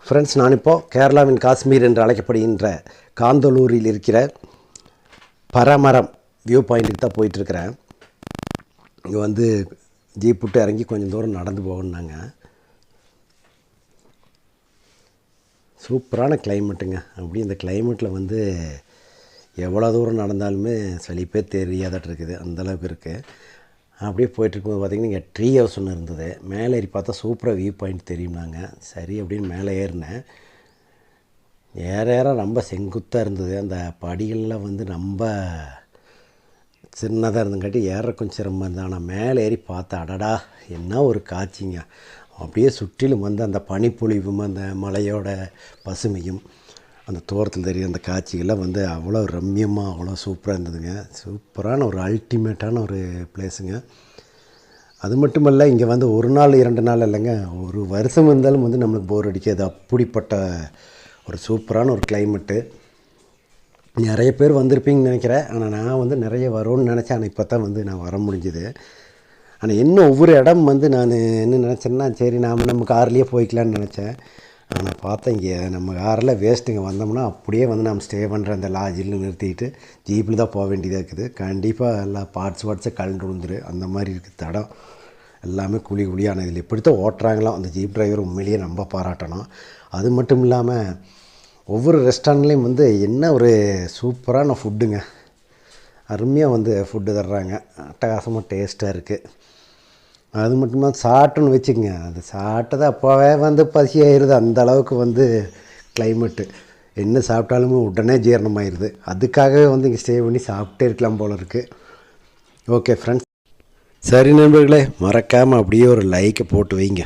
Friends, நான் இப்போது கேரளாவின் காஷ்மீர் என்று அழைக்கப்படுகின்ற காந்தலூரில் இருக்கிற பரமரம் வியூ பாயிண்ட்டுக்கு தான் போயிட்டுருக்கிறேன். இங்கே வந்து ஜீப் விட்டு இறங்கி கொஞ்சம் தூரம் நடந்து போகணுன்னாங்க. சூப்பரான கிளைமேட்டுங்க. அப்படி இந்த கிளைமேட்டில் வந்து எவ்வளோ தூரம் நடந்தாலுமே சலிப்பே தெரியாதட்டு இருக்குது, அந்தளவுக்கு இருக்குது. அப்படியே போயிட்டுருக்கும்போது பார்த்திங்கன்னா இங்கே ட்ரீ ஹவுஸ் ஒன்று இருந்தது. மேலே ஏறி பார்த்தா சூப்பராக வியூ பாயிண்ட் தெரியும்னாங்க. சரி அப்படின்னு மேலே ஏறினேன். ஏற ரொம்ப செங்குத்தாக இருந்தது. அந்த படிகள்லாம் வந்து ரொம்ப சின்னதாக இருந்தங்காட்டி ஏற கொஞ்சம் சிரமம் இருந்தது. ஆனால் மேலே ஏறி பார்த்தா அடடா என்ன ஒரு காட்சிங்க. அப்படியே சுற்றிலும் வந்து அந்த பனிப்பொழிவும் அந்த மலையோட பசுமையும் அந்த தூரத்தில் தெரியும் அந்த காட்சிகள்லாம் வந்து அவ்வளோ ரம்மியமாக அவ்வளோ சூப்பராக இருந்ததுங்க. சூப்பரான ஒரு அல்டிமேட்டான ஒரு பிளேஸுங்க. அது மட்டும் இல்லை, இங்கே வந்து ஒரு நாள் 2 நாள் இல்லைங்க, ஒரு வருஷம் இருந்தாலும் வந்து நம்மளுக்கு போர் அடிக்காது. அப்படிப்பட்ட ஒரு சூப்பரான ஒரு கிளைமேட்டு. நிறைய பேர் வந்திருப்பீங்கன்னு நினைக்கிறேன். ஆனால் நான் வந்து நிறைய வரும்னு நினச்சேன். ஆனால் இப்போ தான் வந்து நான் வர முடிஞ்சுது. ஆனால் இன்னும் ஒவ்வொரு இடம் வந்து நான் என்ன நினச்சேன்னா, சரி நம்ம கார்லேயே போய்க்கலான்னு நினச்சேன். ஆனால் பார்த்தேன் இங்கே நம்ம காரில் வேஸ்ட்டுங்க. வந்தோம்னா அப்படியே வந்து நம்ம ஸ்டே பண்ணுற அந்த லாட்ஜில் நிறுத்திட்டு ஜீப்பில் தான் போக வேண்டியதாக இருக்குது. கண்டிப்பாக எல்லா பார்ட்ஸை கலண்டு விழுந்துரு அந்த மாதிரி இருக்குது தடம் எல்லாமே குழியான. இதில் எப்படி தான் ஓட்டுறாங்களோ அந்த ஜீப் டிரைவர் உண்மையிலேயே நம்ம பாராட்டணும். அது மட்டும் இல்லாமல் ஒவ்வொரு ரெஸ்டாரண்ட்லேயும் வந்து என்ன ஒரு சூப்பரான ஃபுட்டுங்க. அருமையாக வந்து ஃபுட்டு தர்றாங்க. அட்டகாசமாக டேஸ்ட்டாக இருக்குது. அது மட்டுமா சாப்பிட்டுன்னு வச்சுக்கோங்க, அது சாப்பிட்டது அப்போவே வந்து பசி ஆயிடுது. அந்த அளவுக்கு வந்து கிளைமேட்டு என்ன சாப்பிட்டாலுமே உடனே ஜீரணமாகிடுது. அதுக்காகவே வந்து இங்கே ஸ்டே பண்ணி சாப்பிட்டே இருக்கலாம் போல் இருக்குது. ஓகே ஃப்ரெண்ட்ஸ், சரி நண்பர்களே, மறக்காமல் அப்படியே ஒரு லைக்கை போட்டு வைங்க.